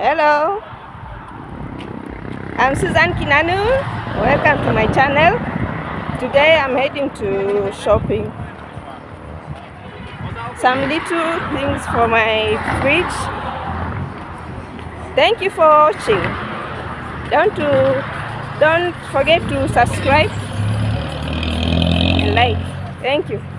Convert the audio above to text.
Hello, I'm Susan Kinanu. Welcome to my channel. Today I'm heading to shopping. Some little things for my fridge. Thank you for watching. Don't forget to subscribe and like. Thank you.